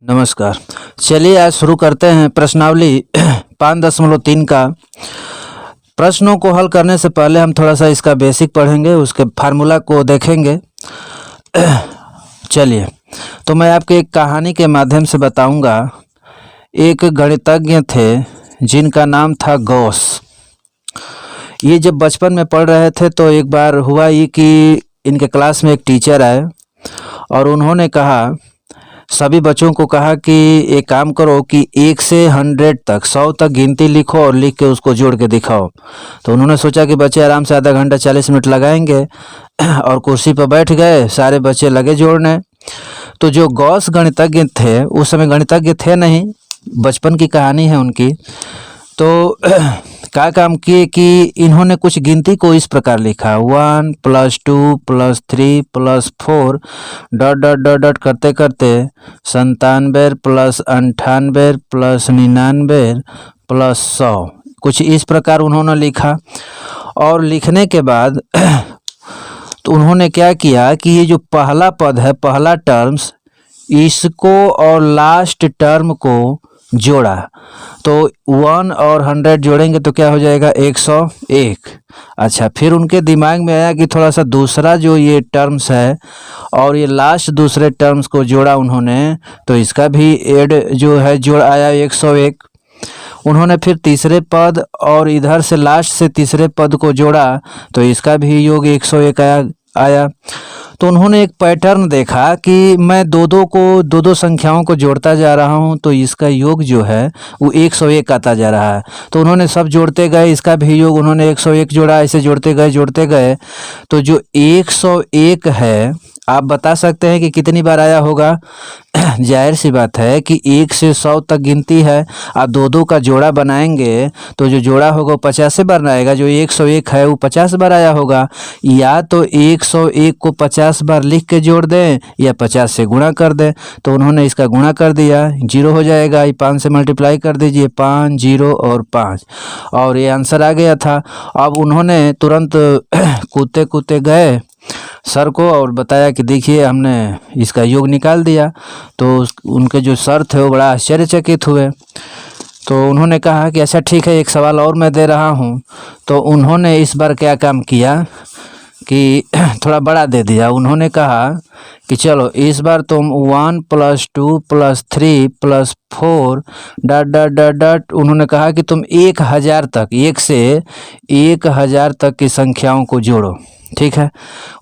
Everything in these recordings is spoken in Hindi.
नमस्कार। चलिए आज शुरू करते हैं प्रश्नावली 5.3 का। प्रश्नों को हल करने से पहले हम थोड़ा सा इसका बेसिक पढ़ेंगे, उसके फार्मूला को देखेंगे। चलिए, तो मैं आपको एक कहानी के माध्यम से बताऊंगा। एक गणितज्ञ थे जिनका नाम था गॉस। ये जब बचपन में पढ़ रहे थे तो एक बार हुआ ये कि इनके क्लास में एक टीचर आए और उन्होंने कहा, सभी बच्चों को कहा कि एक काम करो कि 1 से 100 तक 100 तक गिनती लिखो और लिख के उसको जोड़ के दिखाओ। तो उन्होंने सोचा कि बच्चे आराम से आधा घंटा 40 मिनट लगाएंगे और कुर्सी पर बैठ गए, सारे बच्चे लगे जोड़ने। तो जो गॉस गणितज्ञ थे, उस समय गणितज्ञ थे नहीं, बचपन की कहानी है उनकी। तो क्या काम किए कि इन्होंने कुछ गिनती को इस प्रकार लिखा, 1 + 2 + 3 + 4 ... करते करते 97 + 98 + 99 + 100, कुछ इस प्रकार उन्होंने लिखा। और लिखने के बाद तो उन्होंने क्या किया कि ये जो पहला पद है, पहला टर्म्स, इसको और लास्ट टर्म को जोड़ा। तो 1 और 100 जोड़ेंगे तो क्या हो जाएगा, 101। अच्छा, फिर उनके दिमाग में आया कि थोड़ा सा दूसरा जो ये टर्म्स है और ये लास्ट दूसरे टर्म्स को जोड़ा उन्होंने, तो इसका भी ऐड जो है जोड़ आया 101। उन्होंने फिर तीसरे पद और इधर से लास्ट से तीसरे पद को जोड़ा तो इसका भी योग 101 आया। तो उन्होंने एक पैटर्न देखा कि मैं दो संख्याओं को जोड़ता जा रहा हूं तो इसका योग जो है वो 101 आता जा रहा है। तो उन्होंने सब जोड़ते गए, इसका भी योग उन्होंने 101 जोड़ा, ऐसे जोड़ते गए। तो जो 101 है, आप बता सकते हैं कि कितनी बार आया होगा। जाहिर सी बात है कि 1 से 100 तक गिनती है, आप दो का जोड़ा बनाएंगे तो जो जोड़ा होगा वो 50 बार आएगा। जो 101 है वो 50 बार आया होगा। या तो 101 को 50 बार लिख के जोड़ दें या 50 से गुणा कर दें। तो उन्होंने इसका गुणा कर दिया, 0 हो जाएगा। ये 5 से मल्टीप्लाई कर दीजिए, 5 0 और 5, और ये आंसर आ गया था। अब उन्होंने तुरंत कूदते कूदते गए सर को और बताया कि देखिए हमने इसका योग निकाल दिया। तो उनके जो सर थे वो बड़ा आश्चर्यचकित हुए। तो उन्होंने कहा कि अच्छा ठीक है, एक सवाल और मैं दे रहा हूँ। तो उन्होंने इस बार क्या काम किया कि थोड़ा बड़ा दे दिया। उन्होंने कहा कि चलो इस बार तुम 1 + 2 + 3 + 4 ... उन्होंने कहा कि तुम 1000 तक, 1 से 1000 तक की संख्याओं को जोड़ो। ठीक है,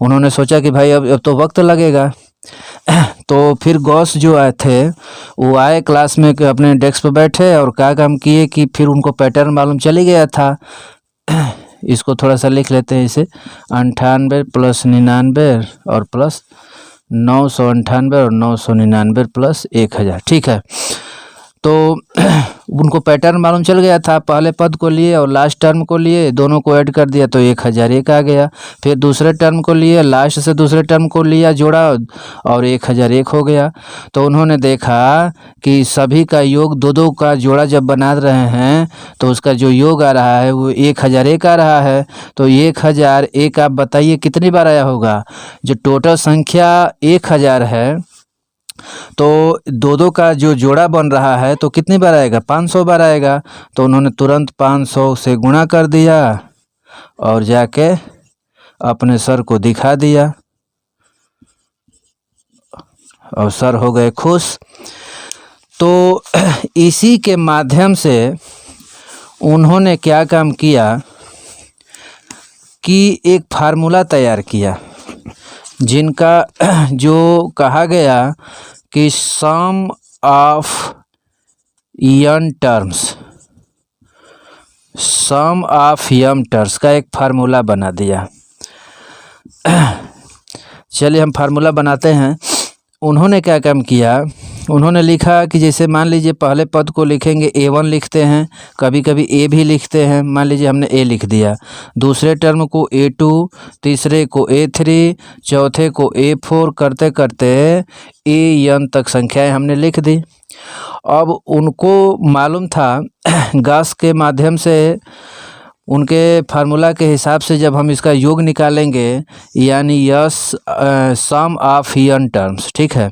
उन्होंने सोचा कि भाई अब तो वक्त लगेगा। तो फिर गॉस जो आए थे वो आए क्लास में, अपने डेस्क पर बैठे और क्या काम किए कि फिर उनको पैटर्न मालूम चली गया था। इसको थोड़ा सा लिख लेते हैं, इसे 98 + 99 और प्लस 998 और 999 + 1000। ठीक है, तो उनको पैटर्न मालूम चल गया था। पहले पद को लिए और लास्ट टर्म को लिए, दोनों को ऐड कर दिया तो 1001 आ गया। फिर दूसरे टर्म को लिए, लास्ट से दूसरे टर्म को लिया, जोड़ा और 1001 हो गया। तो उन्होंने देखा कि सभी का योग दो का जोड़ा जब बना रहे हैं तो उसका जो योग आ रहा है वो 1001 आ रहा है। तो 1001 आप बताइए कितनी बार आया होगा। जो टोटल संख्या 1000 है तो दो का जो जोड़ा बन रहा है तो कितनी बार आएगा, 500 बार आएगा। तो उन्होंने तुरंत 500 से गुणा कर दिया और जाके अपने सर को दिखा दिया और सर हो गए खुश। तो इसी के माध्यम से उन्होंने क्या काम किया कि एक फार्मूला तैयार किया जिनका जो कहा गया कि सम ऑफ n टर्म्स का एक फार्मूला बना दिया। चलिए हम फार्मूला बनाते हैं। उन्होंने क्या काम किया, उन्होंने लिखा कि जैसे मान लीजिए पहले पद को लिखेंगे A1 लिखते हैं, कभी कभी A भी लिखते हैं। मान लीजिए हमने A लिख दिया, दूसरे टर्म को A2, तीसरे को A3, चौथे को A4, करते करते AN तक संख्याएं हमने लिख दी। अब उनको मालूम था गॉस के माध्यम से उनके फार्मूला के हिसाब से जब हम इसका योग निकालेंगे, यानी S sum of N terms, ठीक है,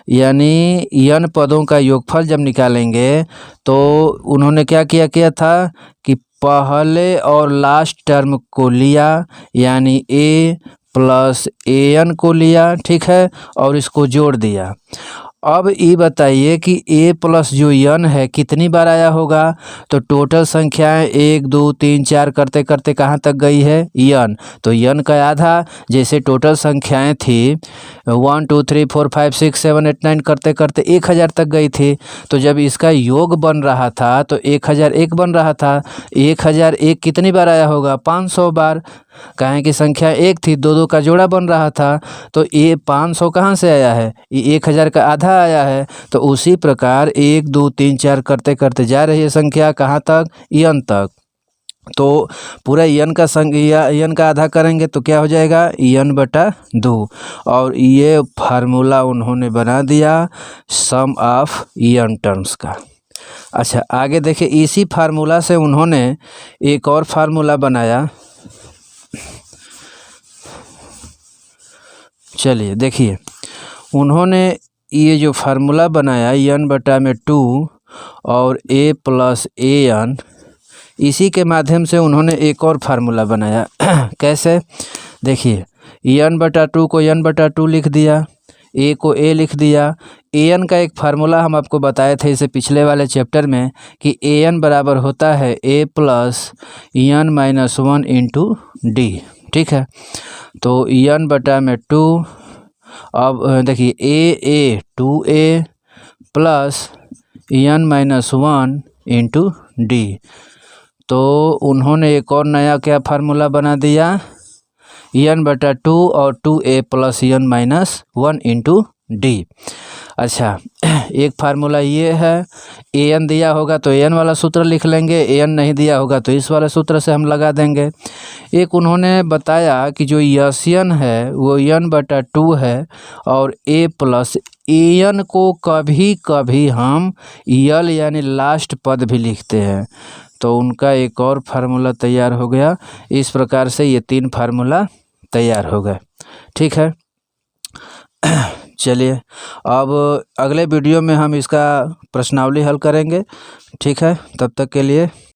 यानी यन पदों का योगफल जब निकालेंगे तो उन्होंने क्या किया था कि पहले और लास्ट टर्म को लिया, यानी ए प्लस ए एन को लिया, ठीक है, और इसको जोड़ दिया। अब ये बताइए कि a प्लस जो यन है कितनी बार आया होगा। तो टोटल संख्याएं 1 2 3 4 करते करते कहाँ तक गई है, यन। तो यन का आधा, जैसे टोटल संख्याएं थी 1 2 3 4 5 6 7 8 9 करते करते 1000 तक गई थी। तो जब इसका योग बन रहा था तो 1001 बन रहा था। 1001 कितनी बार आया होगा, 500 बार। कहें कि संख्या एक थी, दो दो का जोड़ा बन रहा था, तो ये 500 कहाँ से आया है, ये 1000 का आधा आया है। तो उसी प्रकार 1 2 3 4 करते करते जा रही है संख्या कहाँ तक, यन तक। तो पूरा यन का यन का आधा करेंगे तो क्या हो जाएगा, यन बटा 2। और ये फार्मूला उन्होंने बना दिया सम ऑफ यन टर्म्स का। अच्छा, आगे देखिए, इसी फार्मूला से उन्होंने एक और फार्मूला बनाया। चलिए देखिए, उन्होंने ये जो फार्मूला बनाया यन बटा में 2 और a प्लस ए एन, इसी के माध्यम से उन्होंने एक और फार्मूला बनाया। कैसे, देखिए, यन बटा 2 को यन बटा 2 लिख दिया, a को a लिख दिया। ए एन का एक फार्मूला हम आपको बताए थे इसे पिछले वाले चैप्टर में कि ए एन बराबर होता है a plus N minus 1 into D, ठीक है। तो एन बटा में 2, अब देखिए A 2a plus N minus 1 into D. तो उन्होंने एक और नया क्या फार्मूला बना दिया, एन बटा 2 और 2a plus N minus 1 into D. अच्छा, एक फार्मूला ये है, ए एन दिया होगा तो एन वाला सूत्र लिख लेंगे, ए एन नहीं दिया होगा तो इस वाले सूत्र से हम लगा देंगे। एक उन्होंने बताया कि जो यन है वो एन बटा 2 है और ए प्लस एन को कभी कभी हम यल यानी लास्ट पद भी लिखते हैं। तो उनका एक और फार्मूला तैयार हो गया। इस प्रकार से ये 3 फार्मूला तैयार हो गए, ठीक है। चलिए, अब अगले वीडियो में हम इसका प्रश्नावली हल करेंगे, ठीक है। तब तक के लिए